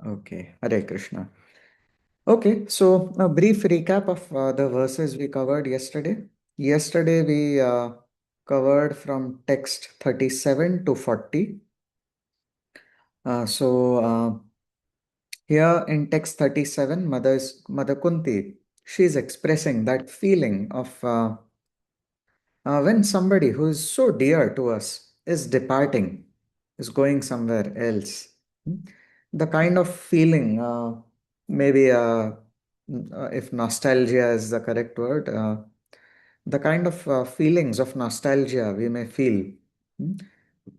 Okay, Hare Krishna. Okay, so a brief recap of the verses we covered yesterday. Yesterday we covered from text 37 to 40. Here in text 37, Mother Kunti, she's expressing that feeling of when somebody who is so dear to us is departing, is going somewhere else. Hmm? The kind of feeling, maybe if nostalgia is the correct word, the kind of feelings of nostalgia we may feel, hmm,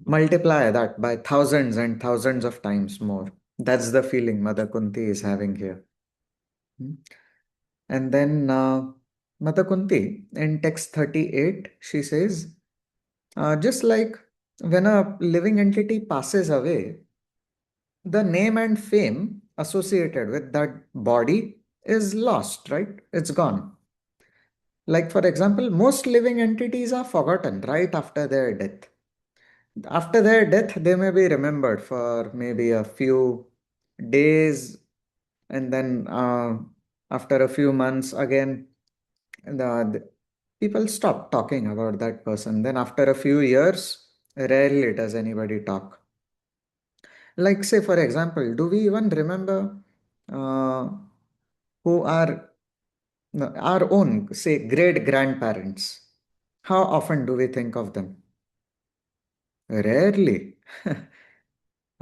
multiply that by thousands and thousands of times more. That's the feeling Mother Kunti is having here. Hmm. And then Mata Kunti in text 38, she says, just like when a living entity passes away, the name and fame associated with that body is lost, right? It's gone. Like, for example, most living entities are forgotten right after their death. After their death, they may be remembered for maybe a few days, and then after a few months, again, the people stop talking about that person. Then after a few years, rarely does anybody talk. Like, say, for example, do we even remember uh, who are no, our own, say, great grandparents? How often do we think of them? Rarely.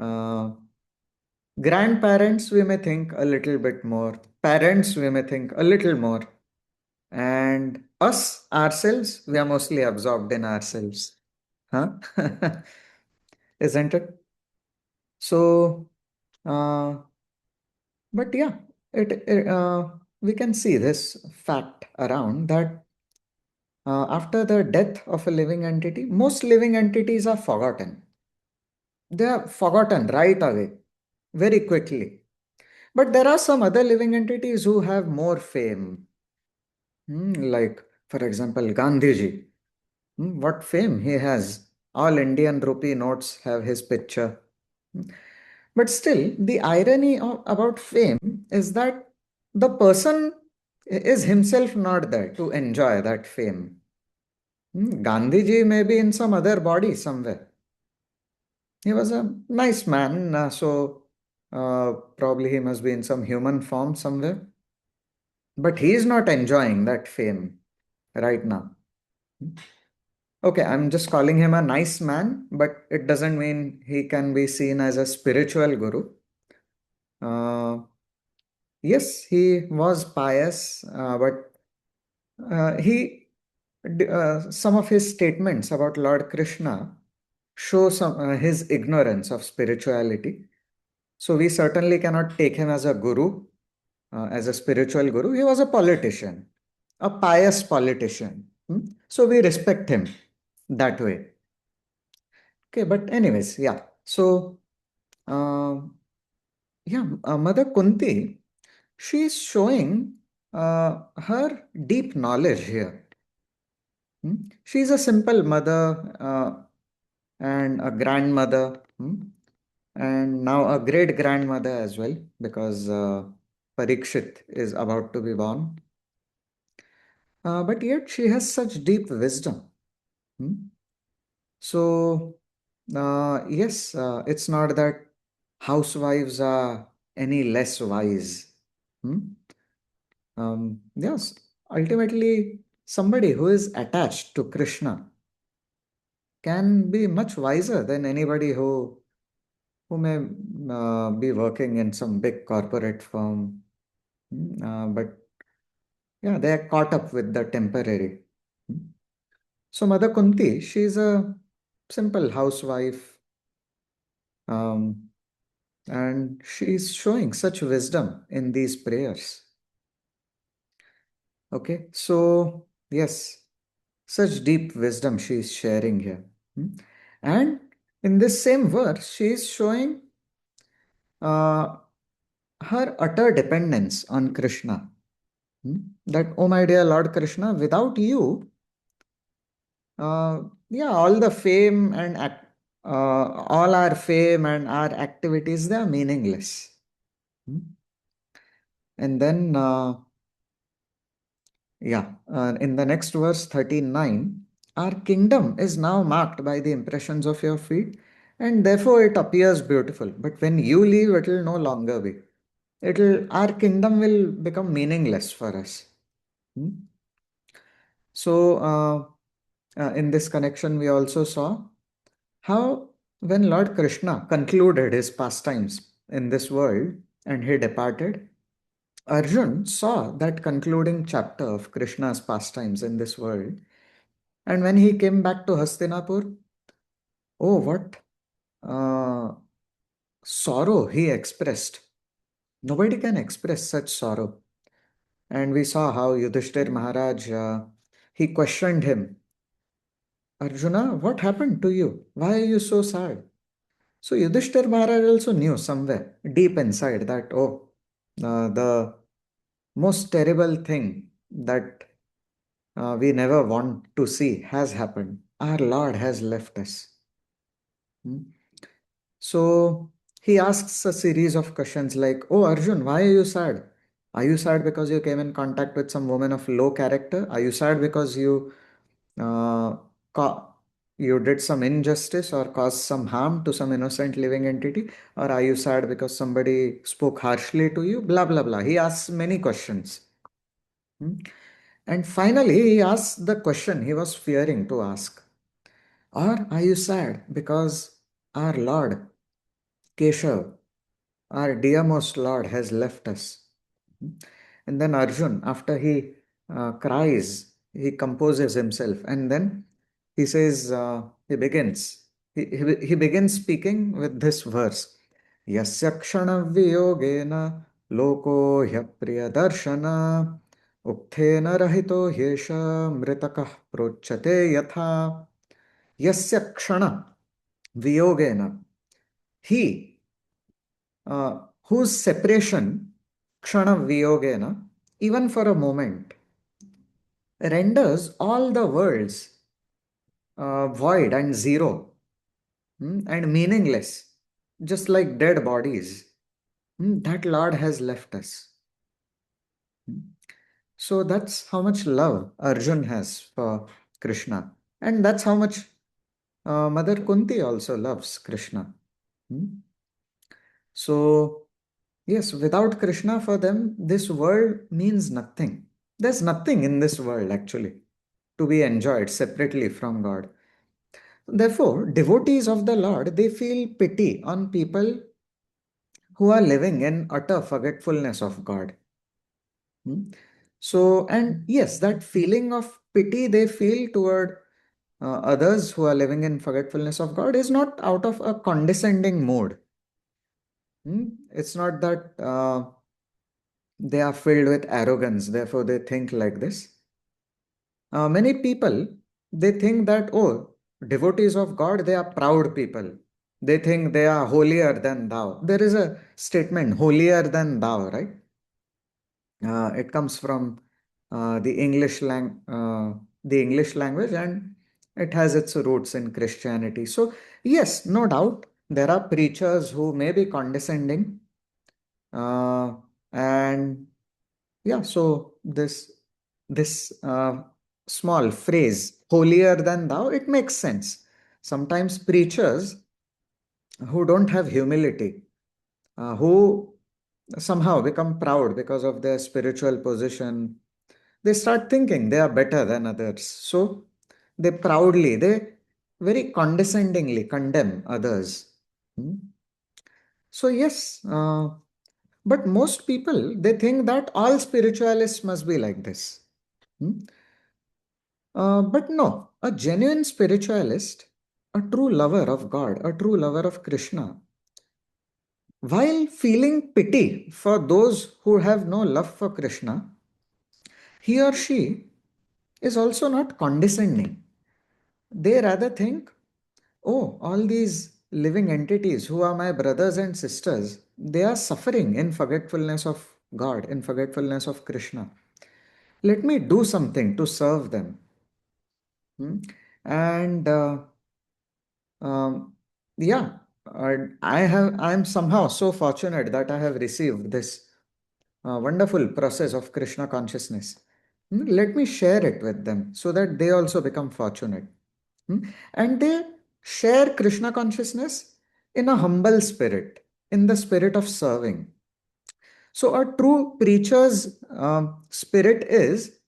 uh, Grandparents, we may think a little bit more. Parents, we may think a little more. And us, ourselves, we are mostly absorbed in ourselves. Huh? Isn't it? So, uh, but yeah, we can see this fact around that after the death of a living entity, most living entities are forgotten. They are forgotten right away, very quickly. But there are some other living entities who have more fame. Like, for example, Gandhiji. What fame he has. All Indian rupee notes have his picture. Hmm. But still, the irony about fame is that the person is himself not there to enjoy that fame. Gandhiji may be in some other body somewhere. He was a nice man, probably he must be in some human form somewhere. But he is not enjoying that fame right now. Okay, I'm just calling him a nice man, but it doesn't mean he can be seen as a spiritual guru. Uh, yes, he was pious, but some of his statements about Lord Krishna show his ignorance of spirituality. So we certainly cannot take him as a guru, as a spiritual guru. He was a politician, a pious politician. So we respect him that way. Okay, but anyways, yeah. So, uh, yeah, Mother Kunti, she's showing her deep knowledge here. She's a simple mother and a grandmother, and now a great grandmother as well, because Parikshit is about to be born. But yet she has such deep wisdom. Hmm? So, yes, it's not that housewives are any less wise. Hmm? Yes, ultimately, somebody who is attached to Krishna can be much wiser than anybody who may be working in some big corporate firm. But yeah, they are caught up with the temporary. Hmm. So, Mother Kunti, she's a simple housewife. Um, And she is showing such wisdom in these prayers. Okay, so yes, such deep wisdom she is sharing here. Hmm. And in this same verse, she is showing uh, her utter dependence on Krishna. That, oh my dear Lord Krishna, without you, yeah, all the fame and all our fame and our activities, they are meaningless. Hmm? And then, in the next verse 39, our kingdom is now marked by the impressions of your feet, and therefore it appears beautiful. But when you leave, it will no longer be. Our kingdom will become meaningless for us. Hmm? So, in this connection, we also saw how when Lord Krishna concluded his pastimes in this world and he departed, Arjun saw that concluding chapter of Krishna's pastimes in this world. And when he came back to Hastinapur, oh, what uh, sorrow he expressed. Nobody can express such sorrow. And we saw how Yudhishthir Maharaj, he questioned him, Arjuna, what happened to you? Why are you so sad? So Yudhishthir Maharaj also knew somewhere deep inside that, oh, the most terrible thing that we never want to see has happened. Our Lord has left us. Hmm? So he asks a series of questions like, oh, Arjun, why are you sad? Are you sad because you came in contact with some woman of low character? Are you sad because uh, ca- you did some injustice or caused some harm to some innocent living entity? Or are you sad because somebody spoke harshly to you? Blah, blah, blah. He asks many questions. Hmm? And finally, he asks the question he was fearing to ask. Or are you sad because our Lord, Keshav, our dearmost Lord, has left us? And then Arjun, after he cries, he composes himself, and then he says, he begins speaking with this verse. Yasya kshana viyogena loko hyapriya darshana ukthena rahito hyesha mritakah prochate yatha. Yasya kshana viyogena, he whose separation, kshana viyogena, even for a moment, renders all the worlds void and zero, and meaningless, just like dead bodies. That Lord has left us. Hmm. So that's how much love Arjun has for Krishna. And that's how much Mother Kunti also loves Krishna. Hmm. So, yes, without Krishna for them, this world means nothing. There's nothing in this world actually to be enjoyed separately from God. Therefore, devotees of the Lord, they feel pity on people who are living in utter forgetfulness of God. Hmm? So, and yes, that feeling of pity they feel toward others who are living in forgetfulness of God is not out of a condescending mood. It's not that they are filled with arrogance, therefore they think like this. Many people, they think that, oh, devotees of God, they are proud people. They think they are holier than thou. There is a statement, holier than thou, right? It comes from the English language, and it has its roots in Christianity. So, yes, no doubt, there are preachers who may be condescending, uh, and yeah, so this small phrase, holier than thou, it makes sense. Sometimes preachers who don't have humility, who somehow become proud because of their spiritual position, they start thinking they are better than others. So they very condescendingly condemn others. Hmm? So yes, but most people, they think that all spiritualists must be like this. Hmm? But no, a genuine spiritualist, a true lover of God, a true lover of Krishna, while feeling pity for those who have no love for Krishna, he or she is also not condescending. They rather think, oh, all these living entities who are my brothers and sisters, they are suffering in forgetfulness of God, in forgetfulness of Krishna. Let me do something to serve them. Hmm? And yeah, I'm somehow so fortunate that I have received this wonderful process of Krishna consciousness. Let me share it with them so that they also become fortunate. And they share Krishna consciousness in a humble spirit, in the spirit of serving. So, a true preacher's spirit is,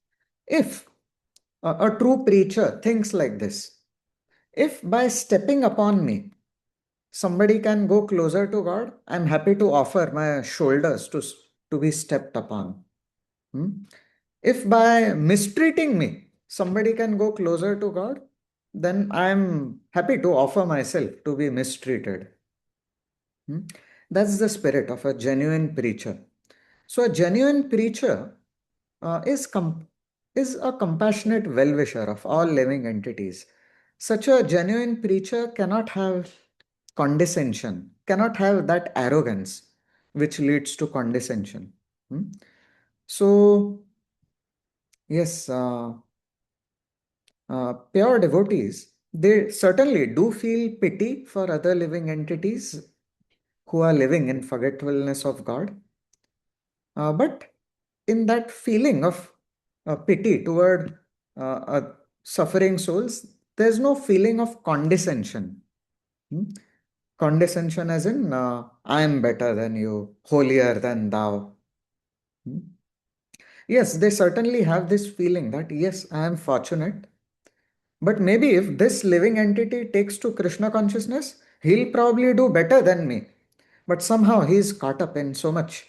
if a true preacher thinks like this: if by stepping upon me, somebody can go closer to God, I'm happy to offer my shoulders to be stepped upon. Hmm? If by mistreating me, somebody can go closer to God, then I'm happy to offer myself to be mistreated. Hmm? That's the spirit of a genuine preacher. So, a genuine preacher is a compassionate well-wisher of all living entities. Such a genuine preacher cannot have condescension, cannot have that arrogance which leads to condescension. Hmm? So, yes, pure devotees, they certainly do feel pity for other living entities who are living in forgetfulness of God. But in that feeling of pity toward suffering souls, there's no feeling of condescension. Hmm? Condescension as in, I am better than you, holier than thou. Hmm? Yes, they certainly have this feeling that, yes, I am fortunate. But maybe if this living entity takes to Krishna consciousness, he'll probably do better than me. But somehow he's caught up in so much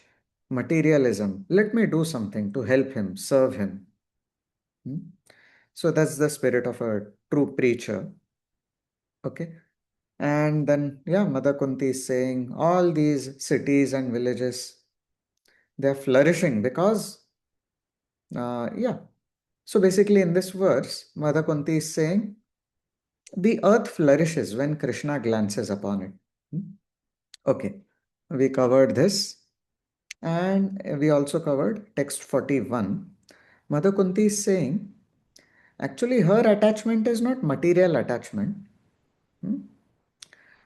materialism. Let me do something to help him, serve him. Hmm? So that's the spirit of a true preacher. Okay. And then, yeah, Mother Kunti is saying all these cities and villages, they're flourishing because, yeah. So basically, in this verse, Mother Kunti is saying the earth flourishes when Krishna glances upon it. Hmm? Okay. We covered this. And we also covered text 41. Mother Kunti is saying actually her attachment is not material attachment. Hmm?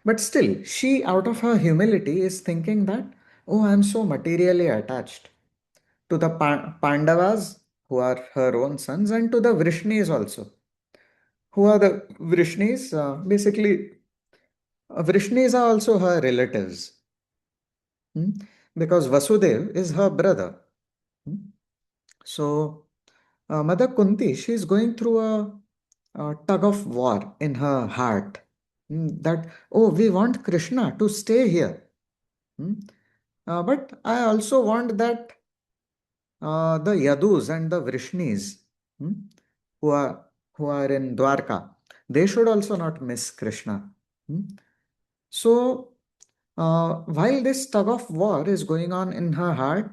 But still, she, out of her humility, is thinking that, oh, I'm so materially attached to the Pandavas, who are her own sons, and to the Vrishnis also. Who are the Vrishnis? Basically, Vrishnis are also her relatives. Hmm? Because Vasudev is her brother. Hmm? So, Mother Kunti, she is going through a tug of war in her heart. That, oh, we want Krishna to stay here. Hmm? But I also want that the Yadus and the Vrishnis, hmm, who are who are in Dwarka, they should also not miss Krishna. Hmm. So while this tug of war is going on in her heart,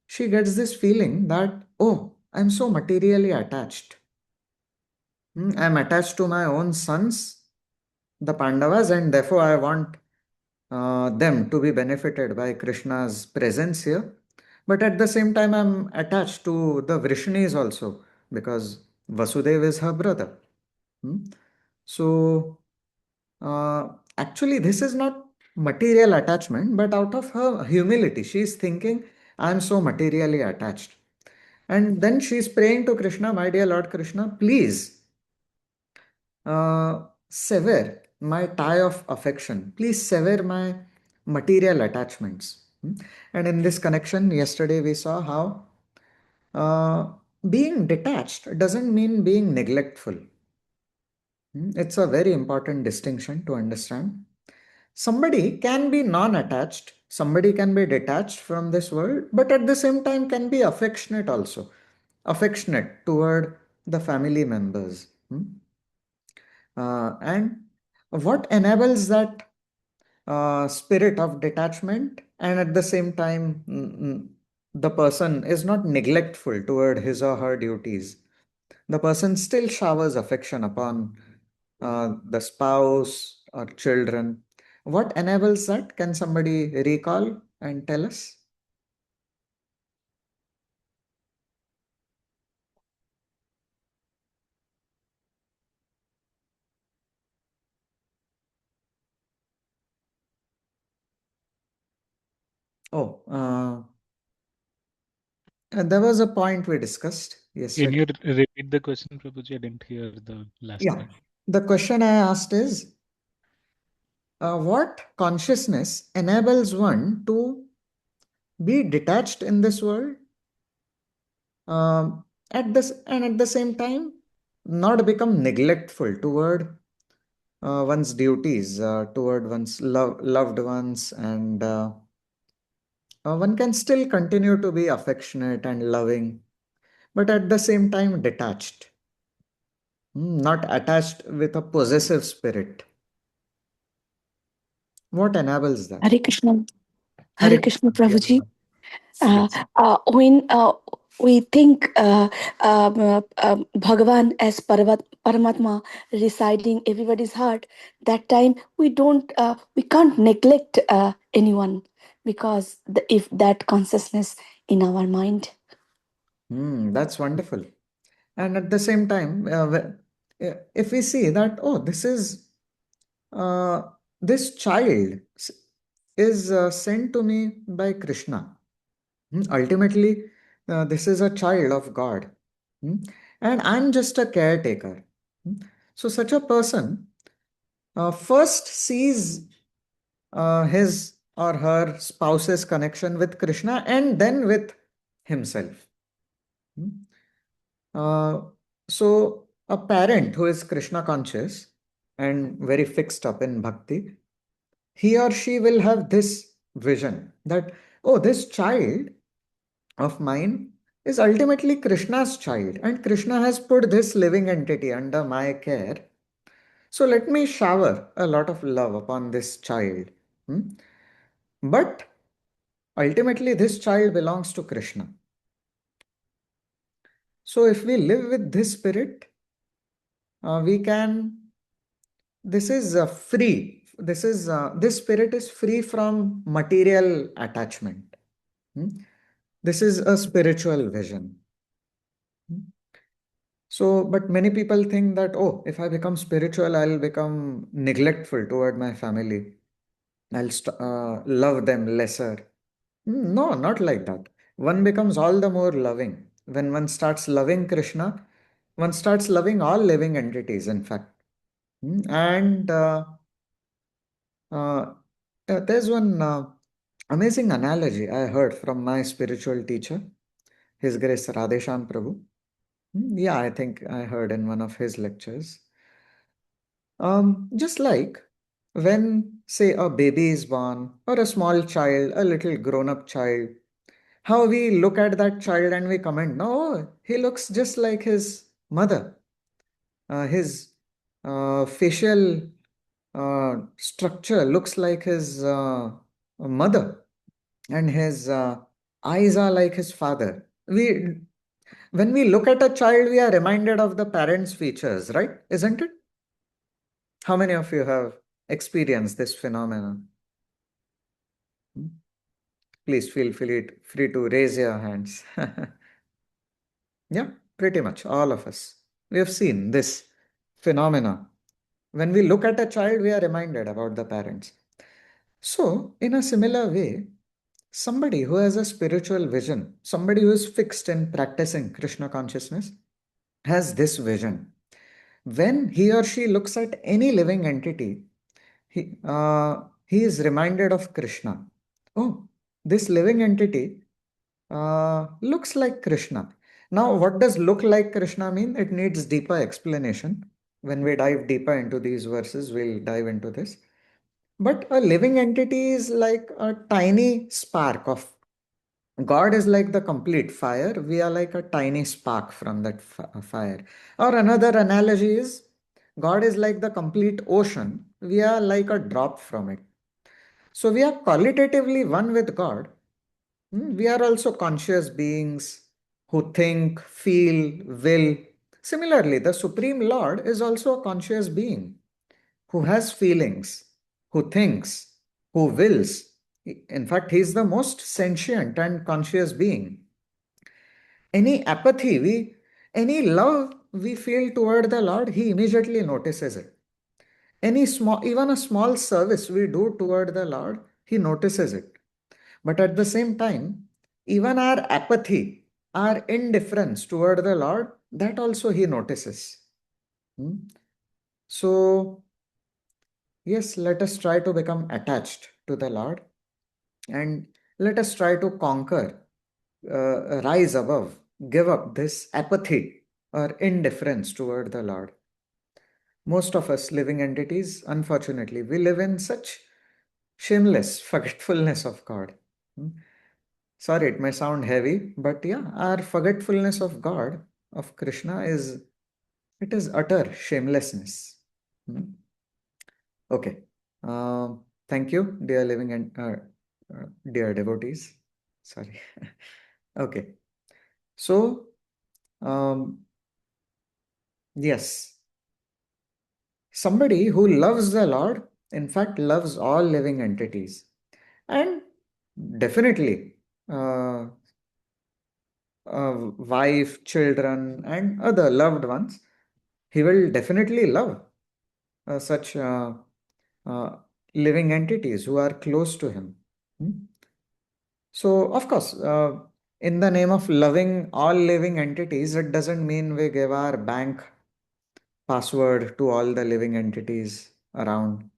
she gets this feeling that, oh, I'm so materially attached. I'm attached to my own sons, the Pandavas, and therefore I want them to be benefited by Krishna's presence here. But at the same time, I'm attached to the Vrishnis also because Vasudev is her brother. Hmm? So, actually, this is not material attachment, but out of her humility, she is thinking, I'm so materially attached. And then she's praying to Krishna, my dear Lord Krishna, please sever my tie of affection. Please sever my material attachments. And in this connection, yesterday we saw how uh, being detached doesn't mean being neglectful. It's a very important distinction to understand. Somebody can be non attached, somebody can be detached from this world, but at the same time can be affectionate also, affectionate toward the family members. And what enables that spirit of detachment, and at the same time, the person is not neglectful toward his or her duties. The person still showers affection upon the spouse or children. What enables that? Can somebody recall and tell us? Oh, there was a point we discussed Can yesterday. you repeat the question, Prabhuji? I didn't hear the last Yeah. line. The question I asked is what consciousness enables one to be detached in this world, at the same time not become neglectful toward one's duties, toward one's loved ones, and one can still continue to be affectionate and loving, but at the same time detached, not attached with a possessive spirit. What enables that? Hare Krishna. Hare Hare Krishna, Krishna. Prabhuji. Uh, Yes. when we think Bhagavan as Paramatma residing everybody's heart, that time we can't neglect anyone because if that consciousness in our mind. That's wonderful. And at the same time, if we see that, oh, uh, this child is sent to me by Krishna. Ultimately, this is a child of God. Hmm, and I'm just a caretaker. Hmm. So, such a person first sees his or her spouse's connection with Krishna and then with himself. Hmm. Uh, so, a parent who is Krishna conscious and very fixed up in bhakti, he or she will have this vision that, oh, this child of mine is ultimately Krishna's child, and Krishna has put this living entity under my care. So, let me shower a lot of love upon this child. Hmm. But ultimately, this child belongs to Krishna. So, if we live with this spirit, we can. This is free. This spirit is free from material attachment. Hmm. This is a spiritual vision. Hmm. So, but many people think that, oh, if I become spiritual, I'll become neglectful toward my family. I'll love them lesser. No, not like that. One becomes all the more loving. When one starts loving Krishna, one starts loving all living entities, in fact. And uh, there's one amazing analogy I heard from my spiritual teacher, His Grace Radhesham Prabhu. Yeah, I think I heard in one of his lectures. Just like when, say, a baby is born or a small child, a little grown up child, how we look at that child and we comment, no, he looks just like his mother. His facial structure looks like his mother, and his eyes are like his father. When we look at a child, we are reminded of the parents' features, right? Isn't it? How many of you have experienced this phenomenon? Hmm? Please feel free to raise your hands. Yeah, pretty much all of us. We have seen this phenomena. When we look at a child, we are reminded about the parents. So, in a similar way, somebody who has a spiritual vision, somebody who is fixed in practicing Krishna consciousness, has this vision. When he or she looks at any living entity, he is reminded of Krishna. Oh, this living entity looks like Krishna. Now, what does look like Krishna mean? It needs deeper explanation. When we dive deeper into these verses, we'll dive into this. But a living entity is like a tiny spark of God is like the complete fire. We are like a tiny spark from that fire. Or another analogy is God is like the complete ocean. We are like a drop from it. So we are qualitatively one with God. We are also conscious beings who think, feel, will. Similarly, the Supreme Lord is also a conscious being who has feelings, who thinks, who wills. In fact, he is the most sentient and conscious being. Any apathy, any love we feel toward the Lord, he immediately notices it. Any small, even a small service we do toward the Lord, he notices it. But at the same time, even our apathy, our indifference toward the Lord, that also He notices. Hmm? So, yes, let us try to become attached to the Lord, and let us try to conquer, rise above, give up this apathy or indifference toward the Lord. Most of us living entities, unfortunately, we live in such shameless forgetfulness of God. Hmm? Sorry, it may sound heavy, but yeah, our forgetfulness of God, of Krishna, is utter shamelessness. Hmm? Okay. Thank you, dear living and dear devotees. Sorry. Okay. So, um, yes, somebody who loves the Lord, in fact, loves all living entities, and definitely uh, wife, children, and other loved ones, he will definitely love such uh, living entities who are close to him. Hmm? So, of course, in the name of loving all living entities, it doesn't mean we give our bank password to all the living entities around.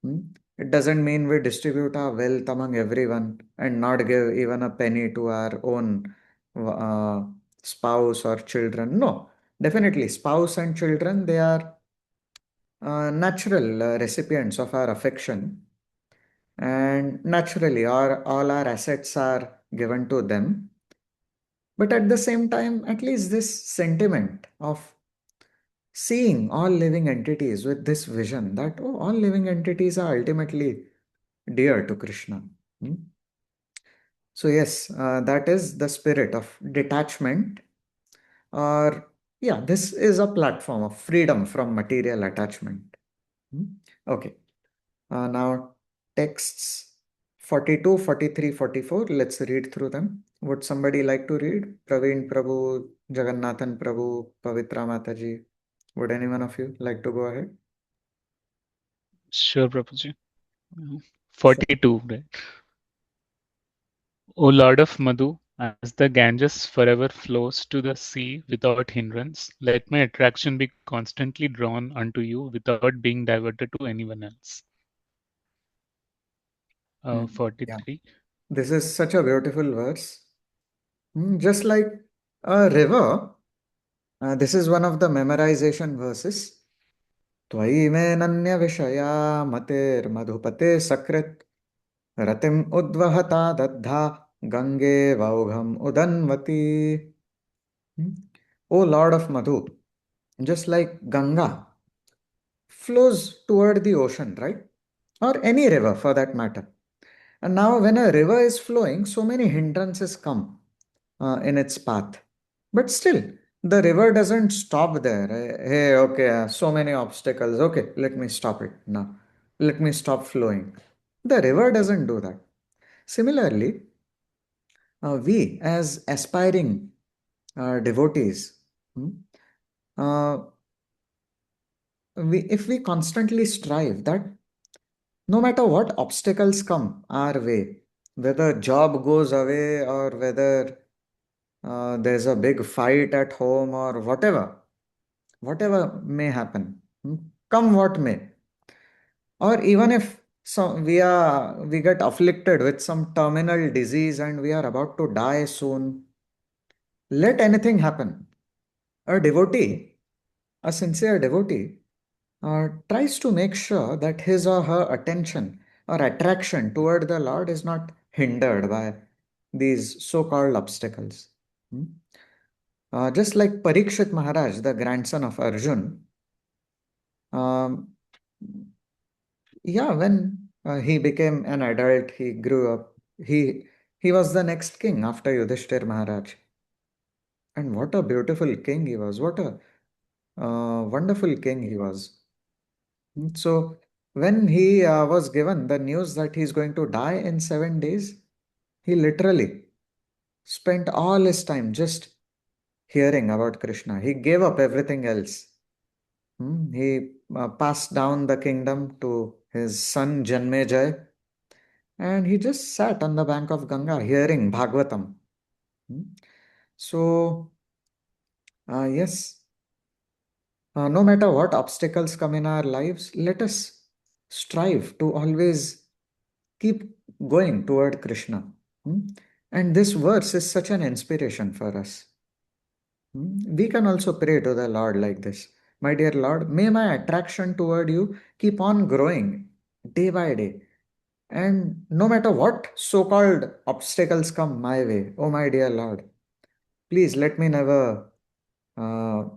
Hmm? It doesn't mean we distribute our wealth among everyone and not give even a penny to our own uh, spouse or children. No, definitely, spouse and children, they are natural recipients of our affection, and naturally, all our assets are given to them. But at the same time, at least this sentiment of seeing all living entities with this vision that, oh, all living entities are ultimately dear to Krishna. Hmm? So, yes, that is the spirit of detachment, or yeah, this is a platform of freedom from material attachment. Hmm? Okay, now texts 42, 43, 44. Let's read through them. Would somebody like to read? Praveen Prabhu, Jagannathan Prabhu, Pavitra Mataji. Would any one of you like to go ahead? Sure, Prabhuji. Sure. 42, right? O Lord of Madhu, as the Ganges forever flows to the sea without hindrance, let my attraction be constantly drawn unto you without being diverted to anyone else. Yeah, 43. this is such a beautiful verse. Just like a river, this is one of the memorization verses. त्वयि मे नन्य विषया मतेर्मधुपते सकृत् रतिम उद्वहता दद्धा Gange वौघम उदन्वती. Hmm? O Lord of Madhu, just like Ganga flows toward the ocean, right? Or any river for that matter. And now, when a river is flowing, so many hindrances come in its path. But still, the river doesn't stop there. Hey, okay, so many obstacles. Okay, let me stop it now. Let me stop flowing. The river doesn't do that. Similarly, we as aspiring devotees, hmm, uh, if we constantly strive that no matter what obstacles come our way, whether job goes away or whether there's a big fight at home or whatever may happen, come what may, or even if we get afflicted with some terminal disease and we are about to die soon, let anything happen. A devotee, a sincere devotee, tries to make sure that his or her attention or attraction toward the Lord is not hindered by these so-called obstacles. Hmm? Just like Parikshit Maharaj, the grandson of Arjun, um, yeah, when he became an adult, he grew up. He was the next king after Yudhishthir Maharaj, and what a beautiful king he was! What a wonderful king he was! So when he was given the news that he's going to die in 7 days, he literally spent all his time just hearing about Krishna. He gave up everything else. He passed down the kingdom to his son Janmejay, and he just sat on the bank of Ganga hearing Bhagavatam. Hmm. So, yes, no matter what obstacles come in our lives, let us strive to always keep going toward Krishna. Hmm. And this verse is such an inspiration for us. We can also pray to the Lord like this. My dear Lord, may my attraction toward you keep on growing day by day. And no matter what so called obstacles come my way, oh my dear Lord, please let me never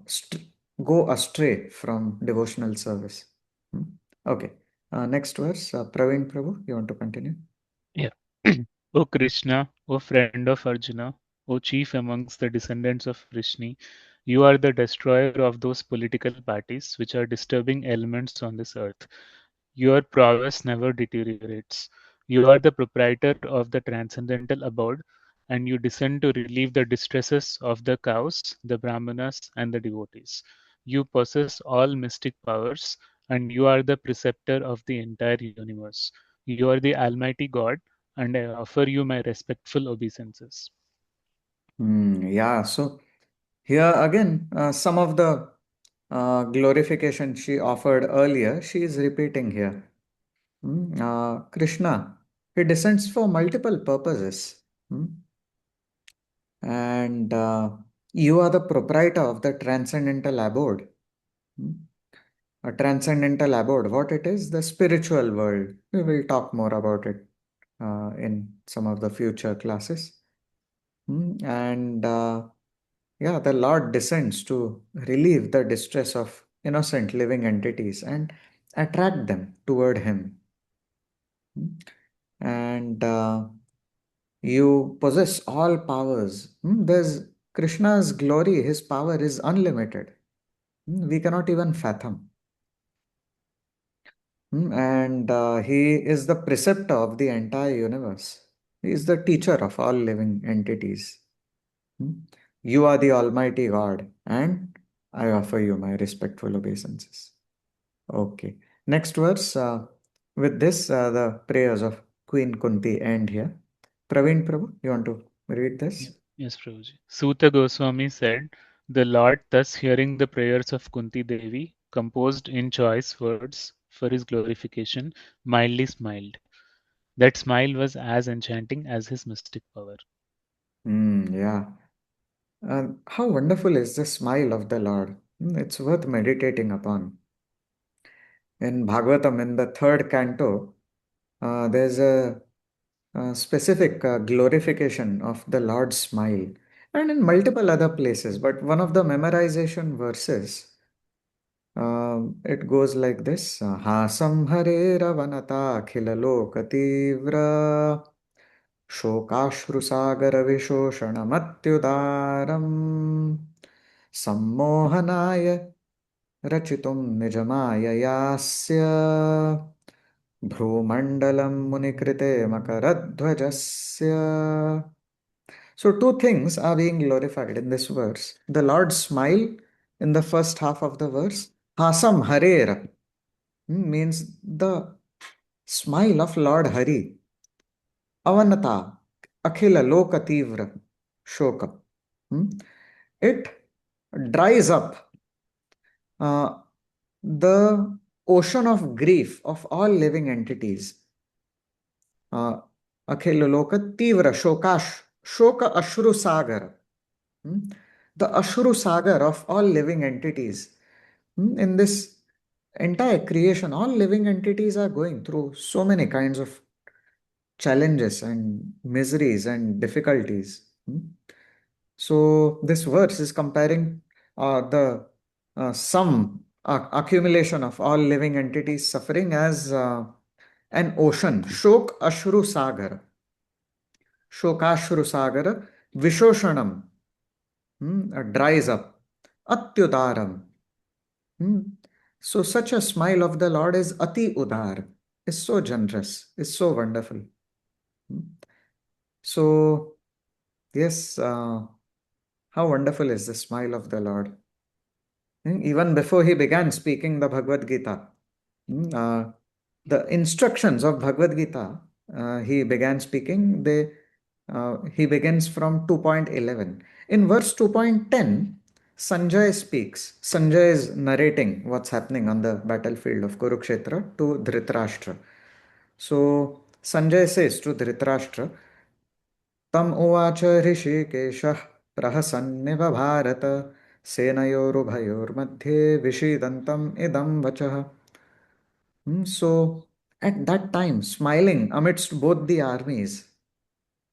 st- go astray from devotional service. Hmm. Okay. Next verse, Praveen Prabhu, you want to continue? Yeah. O Krishna, O friend of Arjuna, O chief amongst the descendants of Vrishni, you are the destroyer of those political parties which are disturbing elements on this earth. Your prowess never deteriorates. You are the proprietor of the transcendental abode, and you descend to relieve the distresses of the cows, the brahmanas, and the devotees. You possess all mystic powers, and you are the preceptor of the entire universe. You are the Almighty God, and I offer you my respectful obeisances. Yeah, so here again, some of the glorification she offered earlier, she is repeating here. Krishna, he descends for multiple purposes. Hmm. And you are the proprietor of the transcendental abode. Hmm. A transcendental abode, what it is? The spiritual world. We will talk more about it in some of the future classes. And yeah, the Lord descends to relieve the distress of innocent living entities and attract them toward Him. Hmm. And you possess all powers. There's Krishna's glory, his power is unlimited. We cannot even fathom. And he is the preceptor of the entire universe. He is the teacher of all living entities. Hmm. You are the Almighty God, and I offer you my respectful obeisances. Okay. Next verse. With this, the prayers of Queen Kunti end here. Praveen Prabhu, you want to read Yeah. this? Yes, Prabhuji. Suta Goswami said, the Lord, thus hearing the prayers of Kunti Devi, composed in choice words for his glorification, mildly smiled. That smile was as enchanting as his mystic power. Yeah. How wonderful is the smile of the Lord? It's worth meditating upon. In Bhagavatam, in the third canto, there's a specific glorification of the Lord's smile, and in multiple other places. But one of the memorization verses, it goes like this: Hasam Harera Vanata Khila Lokativra Shokashrusagar Vishoshanamatyudaram Sammohanaya Rachitum Nijamaya Bhrumandalam Munikrite Makaradhvajasya. So, two things are being glorified in this verse. The Lord's smile in the first half of the verse, Hasam Harer means the smile of Lord Hari. Avanata, Akhila Loka Tivra, Shoka. Hmm? It dries up uh, the ocean of grief of all living entities. Akhil Loka Tivra Shokash Shoka Ashru Sagar. Hmm? The Ashru Sagar of all living entities. In this entire creation, all living entities are going through so many kinds of challenges and miseries and difficulties. So this verse is comparing the sum accumulation of all living entities suffering as an ocean. Shok Ashru Sagar. Shokashru Sagar Vishoshanam dries up. Atyudaram. Hmm. So such a smile of the Lord is Ati Udar, is so generous, is so wonderful. Hmm. So yes, how wonderful is the smile of the Lord. Even before he began speaking the Bhagavad Gita, the instructions of Bhagavad Gita he began speaking, he begins from 2.11. In verse 2.10, Sanjay speaks. Sanjay is narrating what's happening on the battlefield of Kurukshetra to Dhritarashtra. So Sanjay says to Dhritarashtra, Tam uvacha ऋषिकेशः प्रहसन्निव Bharat सेनयोरुभयोर्मध्ये विषीदन्तम् idam vachah. So at that time, smiling amidst both the armies,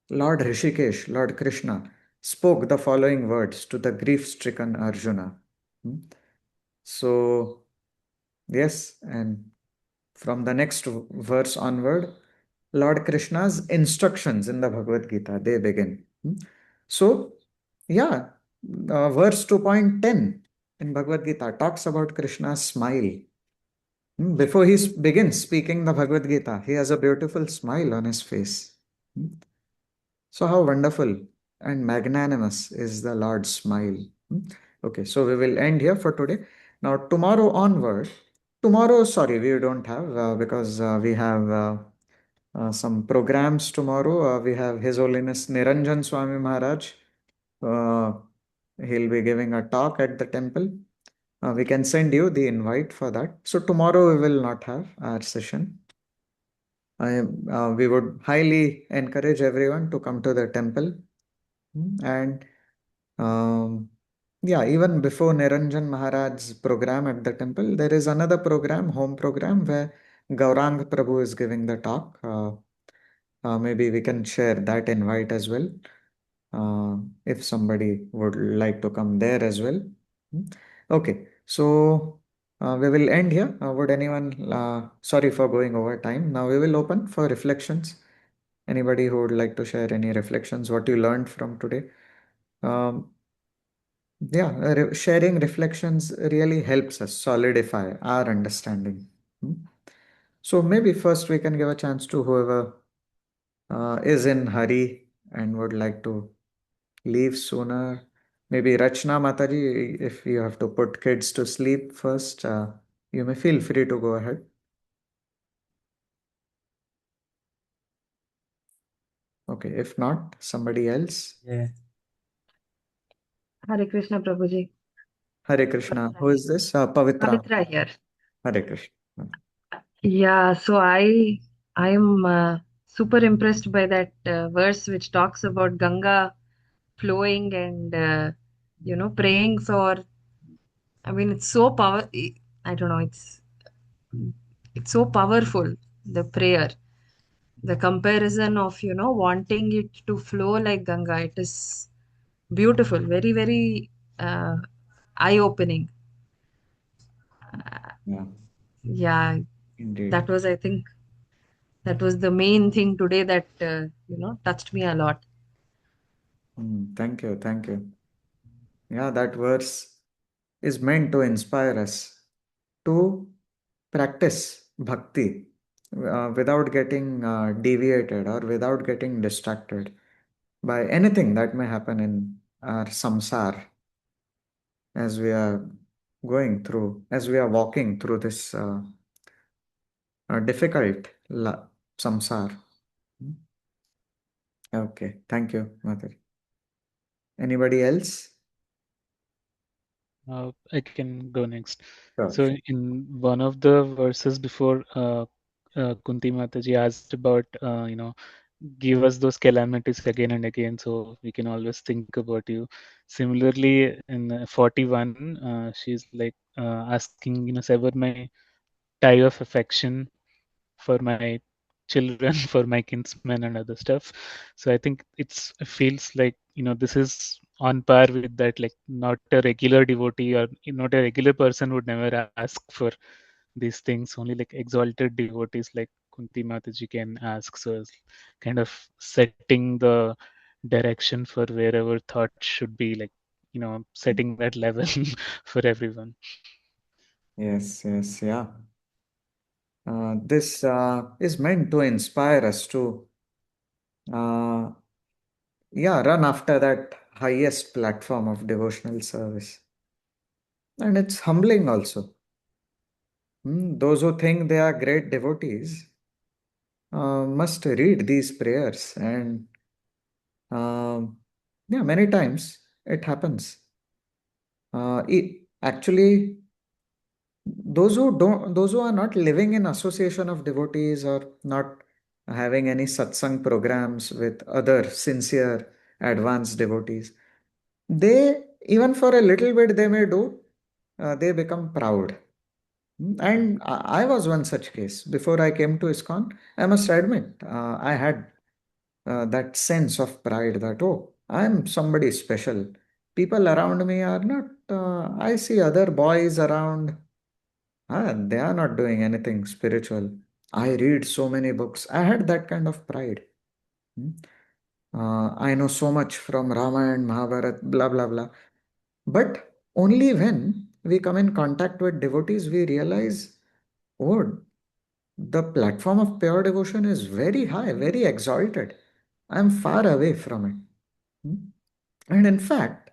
Lord Rishikesh, Lord Krishna, spoke the following words to the grief stricken Arjuna. Hmm. So, yes, and from the next verse onward, Lord Krishna's instructions in the Bhagavad Gita, they begin. So, yeah, verse 2.10 in Bhagavad Gita talks about Krishna's smile. Before he begins speaking the Bhagavad Gita, he has a beautiful smile on his face. So, how wonderful and magnanimous is the Lord's smile. Okay, so we will end here for today. Now, tomorrow onward, tomorrow, sorry, we don't have because we have some programs tomorrow. We have His Holiness Niranjan Swami Maharaj. Uh, he'll be giving a talk at the temple. We can send you the invite for that. So, tomorrow we will not have our session. We would highly encourage everyone to come to the temple. And yeah, even before Niranjan Maharaj's program at the temple, there is another program, home program, where Gaurang Prabhu is giving the talk. Maybe we can share that invite as well, if somebody would like to come there as well. Hmm. Okay, so we will end here. Would anyone, sorry for going over time. Now we will open for reflections. Anybody who would like to share any reflections, what you learned from today? Um, yeah, sharing reflections really helps us solidify our understanding. Hmm. So maybe first we can give a chance to whoever is in hurry and would like to leave sooner. Maybe Rachna Mataji, if you have to put kids to sleep first, you may feel free to go ahead. Okay, if not, somebody else. Yeah. Hare Krishna, Prabhuji. Hare Krishna. Who is this? Pavitra. Pavitra here. Hare Krishna. Yeah, so I'm super impressed by that verse which talks about Ganga flowing and praying for. I mean, it's so power. I don't know. It's so powerful. The prayer, the comparison of wanting it to flow like Ganga. It is beautiful. Very very eye-opening. Yeah, Yeah, indeed. that was, I think, that was the main thing today that touched me a lot. Thank you. Thank you. Yeah, that verse is meant to inspire us to practice bhakti without getting deviated or without getting distracted by anything that may happen in our samsar as we are going through, as we are walking through this difficult samsar. Okay, thank you, Mother. Anybody else? I can go next. Sure, So sure. in one of the verses before, Kunti Mataji asked about, give us those calamities again and again, so we can always think about you. Similarly, in 41, she's like asking, sever my tie of affection for my children, for my kinsmen and other stuff. So I think it feels like, this is on par with that, like not a regular devotee or not a regular person would never ask for these things. Only like exalted devotees like Kunti Mataji can ask. So it's kind of setting the direction for wherever thought should be, like, setting that level for everyone. Yes, yes, yeah. This is meant to inspire us to, uh, yeah, run after that highest platform of devotional service. And it's humbling also. Those who think they are great devotees, must read these prayers. And yeah, many times it happens. Actually, those who are not living in association of devotees or not having any satsang programs with other sincere advanced devotees, they, even for a little bit they may do, they become proud. And I was one such case. Before I came to ISKCON, I must admit, I had that sense of pride that, oh, I'm somebody special. People around me are not, I see other boys around, they are not doing anything spiritual. I read so many books. I had that kind of pride. Hmm. I know so much from Ramayana, Mahabharata, blah, blah, blah. But only when we come in contact with devotees, we realize, oh, the platform of pure devotion is very high, very exalted. I'm far away from it. Hmm. And in fact,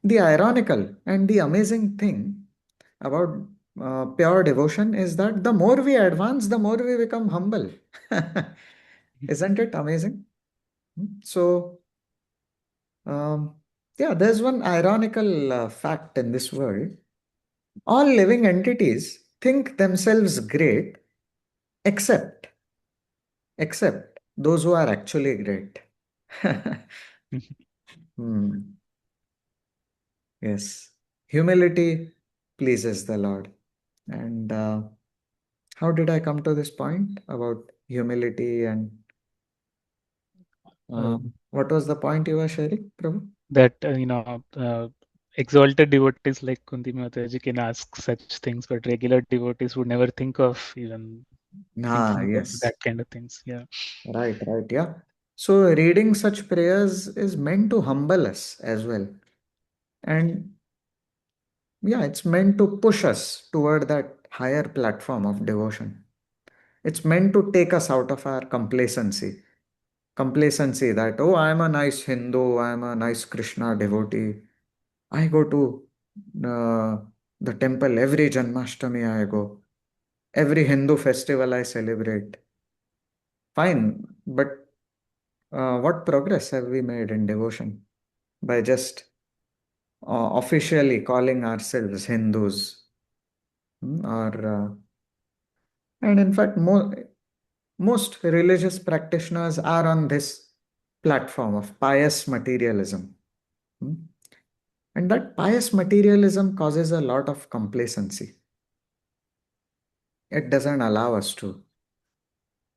the ironical and the amazing thing about pure devotion is that the more we advance, the more we become humble. Isn't it amazing? So, um, yeah, there's one ironical fact in this world. All living entities think themselves great, except those who are actually great. Hmm. Yes, humility pleases the Lord. And how did I come to this point about humility and what was the point you were sharing, Prabhu? That exalted devotees like Kunti Mataji can ask such things, but regular devotees would never think of even Ah, thinking about yes. that kind of things. Yeah. Right, right. Yeah. So reading such prayers is meant to humble us as well. And yeah, it's meant to push us toward that higher platform of devotion. It's meant to take us out of our complacency. Complacency that, oh, I'm a nice Hindu, I'm a nice Krishna devotee. I go to uh, the temple every Janmashtami, I go. Every Hindu festival I celebrate. Fine, but what progress have we made in devotion by just officially calling ourselves Hindus? Or and in fact, most religious practitioners are on this platform of pious materialism. Hmm. And that pious materialism causes a lot of complacency. It doesn't allow us to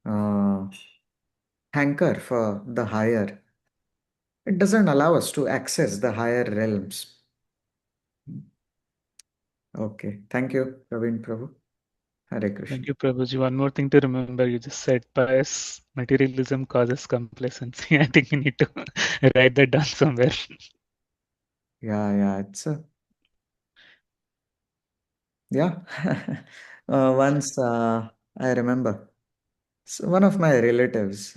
uh, hanker for the higher. It doesn't allow us to access the higher realms. Okay. Thank you, Praveen Prabhu. Hare Krishna. Thank you, Prabhuji. One more thing to remember, you just said pious materialism causes complacency. I think you need to write that down somewhere. Yeah, yeah. It's a, yeah. Once I remember one of my relatives,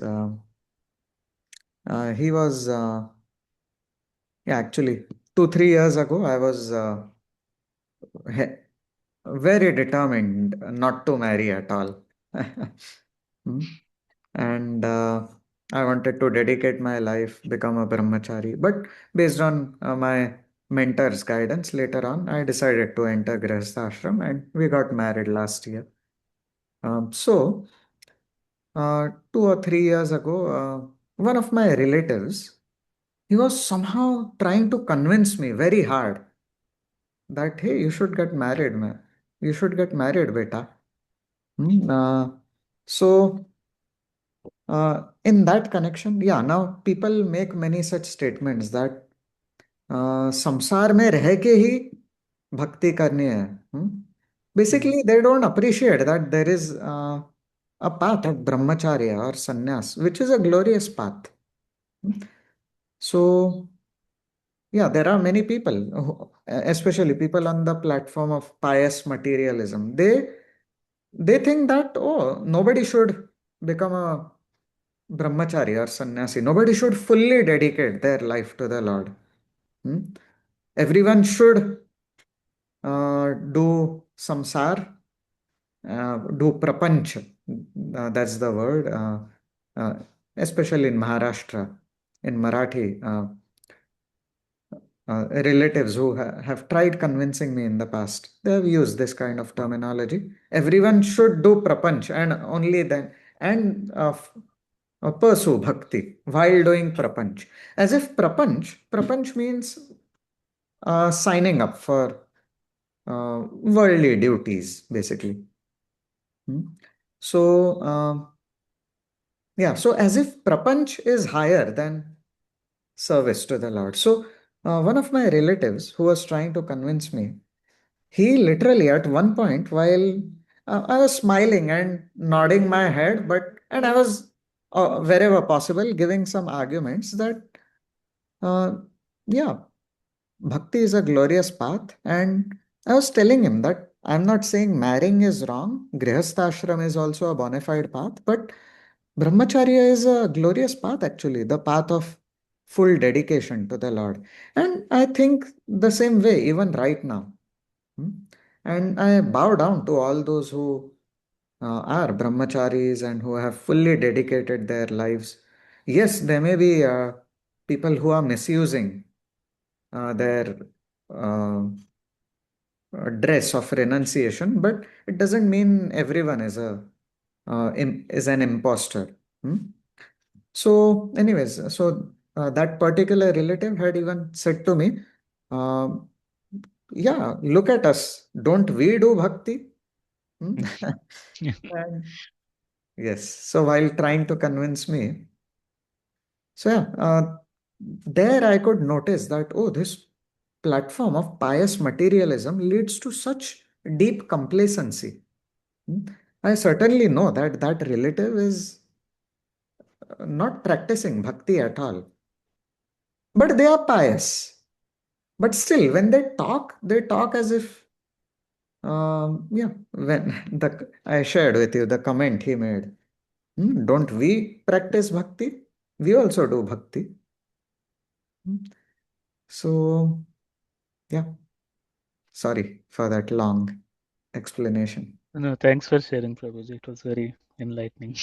he was, yeah, actually, 2, 3 years ago, I was he- very determined not to marry at all. Hmm. And I wanted to dedicate my life, become a brahmachari. But based on my mentor's guidance later on, I decided to enter Grihastha ashram and we got married last year. So, 2 or 3 years ago, one of my relatives, he was somehow trying to convince me very hard that, hey, you should get married, man. You should get married, beta. So, in that connection, yeah, now people make many such statements that संसार में रह के ही भक्ति करनी है. Basically, they don't appreciate that there is a path of brahmacharya or sannyas, which is a glorious path. Hmm. So, yeah, there are many people, especially people on the platform of pious materialism. They think that, oh, nobody should become a brahmachari or sannyasi. Nobody should fully dedicate their life to the Lord. Hmm. Everyone should do samsar, do prapanch. That's the word. Uh, Especially in Maharashtra, in Marathi, relatives who have tried convincing me in the past, they have used this kind of terminology. Everyone should do prapanch, and only then, and pursue bhakti while doing prapanch. As if prapanch means signing up for worldly duties, basically. Hmm. So, yeah, so as if prapanch is higher than service to the Lord. So, one of my relatives who was trying to convince me, he literally at one point, while I was smiling and nodding my head, and I was wherever possible giving some arguments that, uh, yeah, bhakti is a glorious path. And I was telling him that I'm not saying marrying is wrong, grihastha ashram is also a bona fide path, but brahmacharya is a glorious path actually, the path of full dedication to the Lord. And I think the same way even right now. Hmm? And I bow down to all those who are brahmacharis and who have fully dedicated their lives. Yes, there may be people who are misusing their uh, dress of renunciation, but it doesn't mean everyone is is an imposter. Hmm? So, anyways, that particular relative had even said to me, uh, "Yeah, look at us. Don't we do bhakti?" Hmm? And yes. So while trying to convince me, so yeah, there I could notice that, oh, this platform of pious materialism leads to such deep complacency. Hmm. I certainly know that that relative is not practicing bhakti at all, but they are pious. But still, when they talk as if, yeah, when I shared with you the comment he made. Hmm, don't we practice bhakti? We also do bhakti. Hmm. So, yeah, sorry for that long explanation. No, thanks for sharing, Prabhuji. It was very enlightening.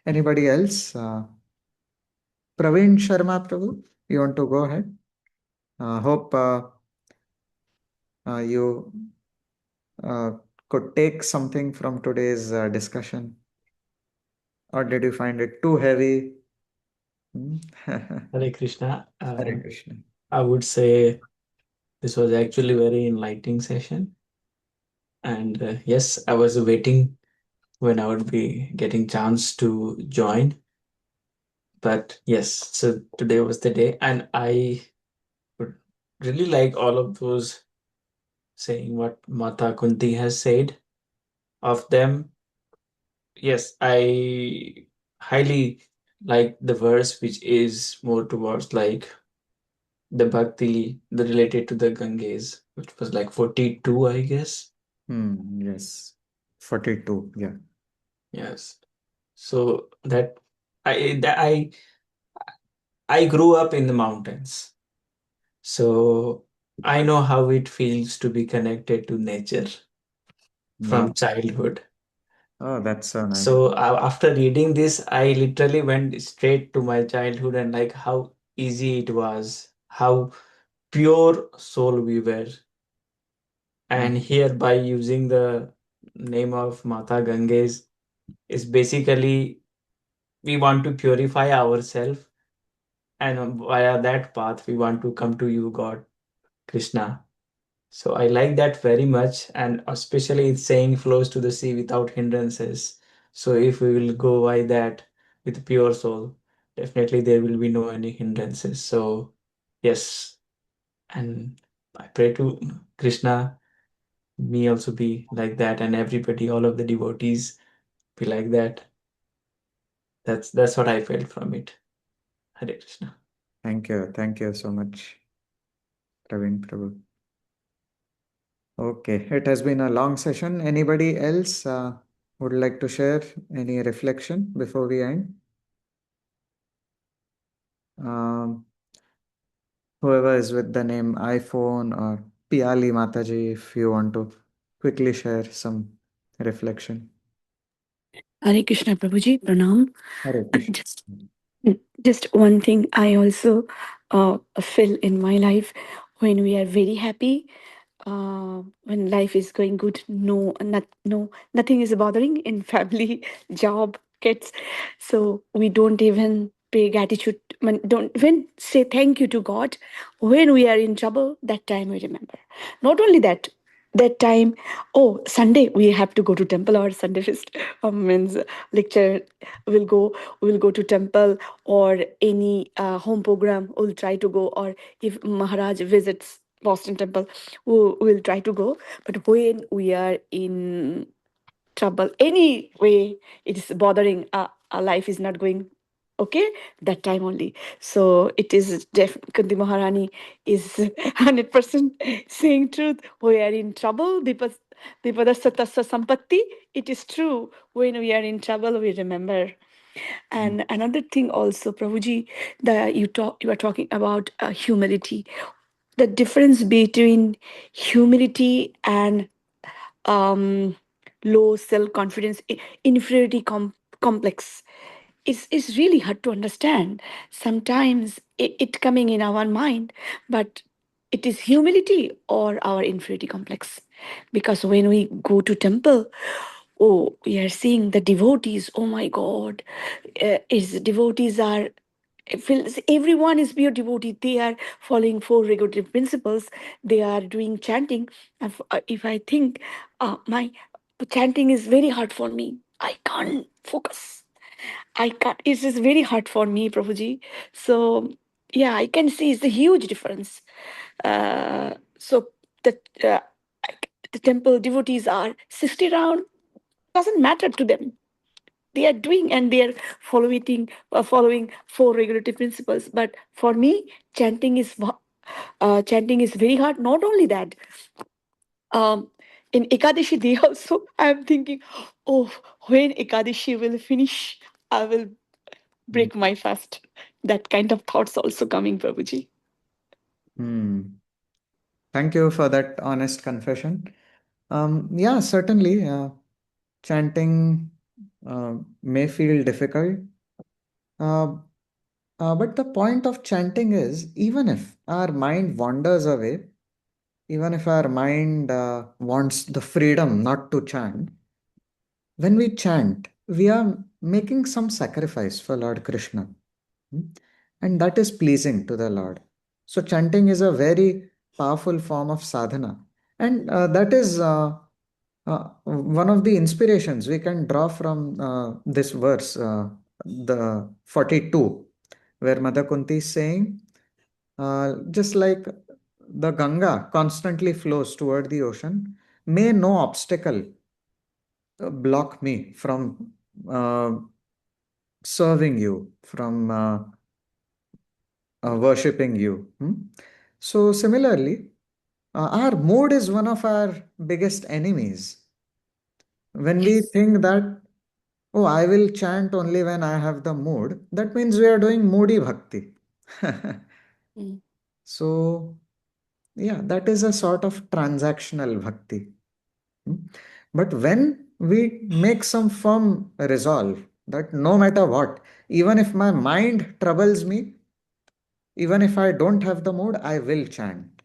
Anybody else? Praveen Sharma Prabhu, you want to go ahead? Hope you uh, could take something from today's discussion, or did you find it too heavy? Hmm? Hare Krishna. Hare Krishna. I would say this was actually very enlightening session. And yes, I was waiting when I would be getting chance to join. But yes, so today was the day, and I would really like all of those saying what Mata Kunti has said of them. Yes, I highly like the verse which is more towards like the bhakti the related to the Ganges, which was like 42, I guess. Yes, 42. Yeah. Yes. So that I grew up in the mountains. So I know how it feels to be connected to nature from Wow. childhood. Oh, that's so nice. So after reading this, I literally went straight to my childhood and like how easy it was, how pure soul we were. And here by using the name of Mata Ganges is basically we want to purify ourselves, and via that path we want to come to you, God, Krishna. So I like that very much, and especially it's saying flows to the sea without hindrances. So if we will go by that with pure soul, definitely there will be no any hindrances. So yes, and I pray to Krishna, me also be like that, and everybody, all of the devotees be like that. That's what I felt from it. Hare Krishna. Thank you. Thank you so much, Praveen Prabhu. Okay, it has been a long session. Anybody else would like to share any reflection before we end? Um, Whoever is with the name iPhone or Piali Mataji, if you want to quickly share some reflection. Hare Krishna Prabhuji, Pranam. Hare Krishna. Just one thing I also feel in my life when we are very happy, when life is going good, nothing is bothering in family, job, kids. So we don't even pay gratitude, don't even say thank you to God. When we are in trouble, that time we remember. Not only that, that time, oh, Sunday we have to go to temple, or Sunday fest means lecture, we'll go we'll go to temple, or any home program we'll try to go, or if Maharaj visits Boston temple, we'll try to go. But when we are in trouble, anyway, it is bothering, our life is not going okay, that time only. So it is Kunti Maharani is 100% saying truth. We are in trouble, Vipadasya tasya sampatti. It is true, when we are in trouble we remember. And another thing also, Prabhuji, that you are talking about humility. The difference between humility and um, low self confidence, inferiority complex, is really hard to understand. Sometimes it coming in our mind, but it is humility or our inferiority complex. Because when we go to temple, oh, we are seeing the devotees. Oh my God, is devotees are, it feels everyone is pure devotee. They are following four regulative principles. They are doing chanting. If I think my chanting is very hard for me, I can't focus. I can't. It's just very hard for me, Prabhuji. So yeah, I can see it's a huge difference. So the uh, the temple devotees are 60 round, doesn't matter to them. They are doing and they are following four regulative principles. But for me, chanting is very hard. Not only that, um, in Ekadashi day also, I am thinking, oh, when Ekadashi will finish, I will break my fast. That kind of thoughts also coming, Prabhuji. Hmm. Thank you for that honest confession. Yeah, certainly, chanting may feel difficult. Uh, but the point of chanting is, even if our mind wanders away, even if our mind wants the freedom not to chant, when we chant, we are making some sacrifice for Lord Krishna. Hmm? And that is pleasing to the Lord. So, chanting is a very powerful form of sadhana. And that is one of the inspirations we can draw from this verse, the 42, where Mother Kunti is saying, just like the Ganga constantly flows toward the ocean, may no obstacle block me from uh, serving you, from worshipping you. Hmm? So, similarly, our mood is one of our biggest enemies. When we Yes. think that, oh, I will chant only when I have the mood, that means we are doing moody bhakti. Mm. So, yeah, that is a sort of transactional bhakti. Hmm? But when we make some firm resolve that no matter what, even if my mind troubles me, even if I don't have the mood, I will chant.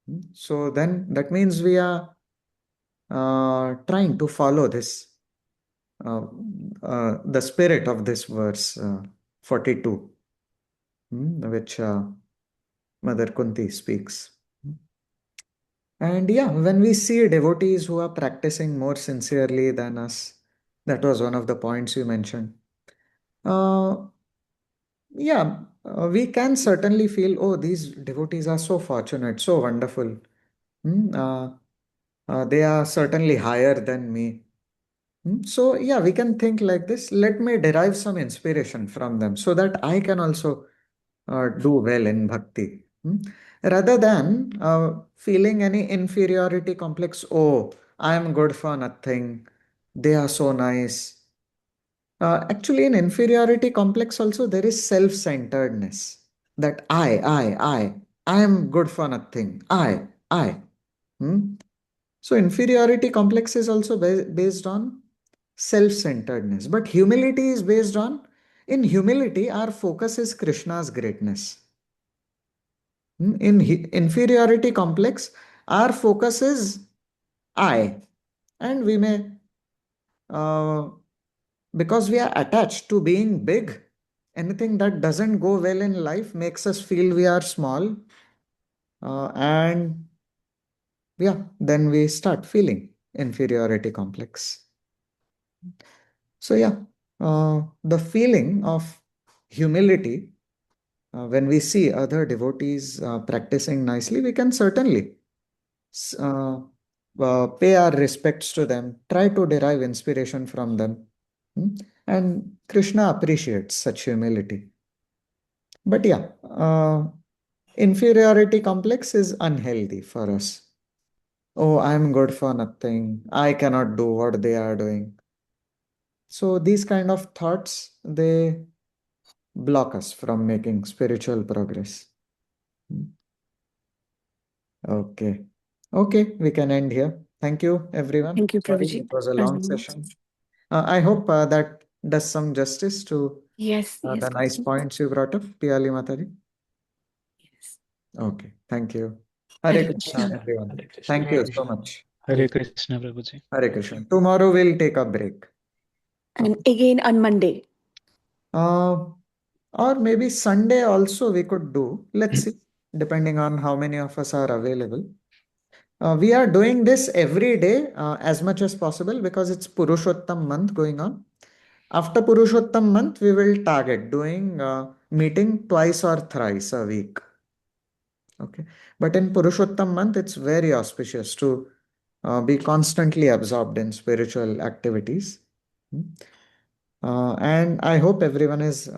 Hmm? So then that means we are trying to follow this, uh, the spirit of this verse 42, which Mother Kunti speaks. And yeah, when we see devotees who are practicing more sincerely than us, that was one of the points you mentioned. Uh, yeah, we can certainly feel, oh, these devotees are so fortunate, so wonderful. Hmm, they are certainly higher than me. So, yeah, we can think like this. Let me derive some inspiration from them so that I can also do well in bhakti. Rather than feeling any inferiority complex, oh, I am good for nothing. They are so nice. Actually, in inferiority complex, also, there is self centeredness that I am good for nothing. I. Hmm? So inferiority complex is also based on self-centeredness, but humility is based on, in humility, our focus is Krishna's greatness. In inferiority complex, our focus is I, and we may, because we are attached to being big, anything that doesn't go well in life makes us feel we are small, and yeah, then we start feeling inferiority complex. So yeah, the feeling of humility, when we see other devotees practicing nicely, we can certainly pay our respects to them, try to derive inspiration from them. Hmm? And Krishna appreciates such humility. But yeah, inferiority complex is unhealthy for us. Oh, I'm good for nothing. I cannot do what they are doing. So these kind of thoughts, they block us from making spiritual progress. Hmm. Okay. Okay, we can end here. Thank you, everyone. Thank you, Sorry, Prabhuji. it was a long session. I hope that does some justice to Yes, the yes, nice Prabhuji. points you brought up, Piyali Mataji. Yes. Okay, thank you. Hare Hare Krishna, Krishna. everyone. Hare Krishna. Thank Hare you so Krishna. much. Hare Krishna, Prabhuji. Hare Krishna. Tomorrow we'll take a break. And again on Monday. Uh, or maybe Sunday also we could do. Let's see, depending on how many of us are available. We are doing this every day as much as possible because it's Purushottam month going on. After Purushottam month, we will target doing meeting twice or thrice a week. Okay. But in Purushottam month, it's very auspicious to be constantly absorbed in spiritual activities. Hmm. And I hope everyone is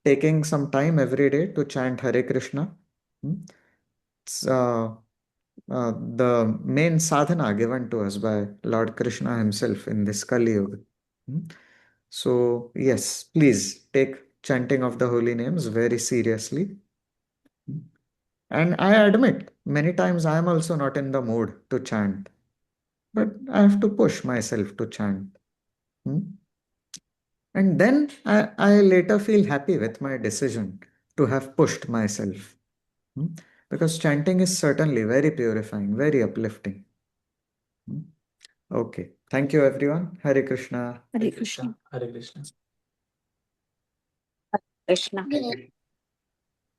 taking some time every day to chant Hare Krishna. Hmm. It's the main sadhana given to us by Lord Krishna himself in this Kali Yuga. Hmm. So, yes, please take chanting of the holy names very seriously. Hmm. And I admit, many times I am also not in the mood to chant, but I have to push myself to chant. Hmm. And then I later feel happy with my decision to have pushed myself. Hmm. Because chanting is certainly very purifying, very uplifting. Hmm. Okay. Thank you, everyone. Hare Krishna. Hare Hare Krishna. Krishna. Hare Krishna. Krishna.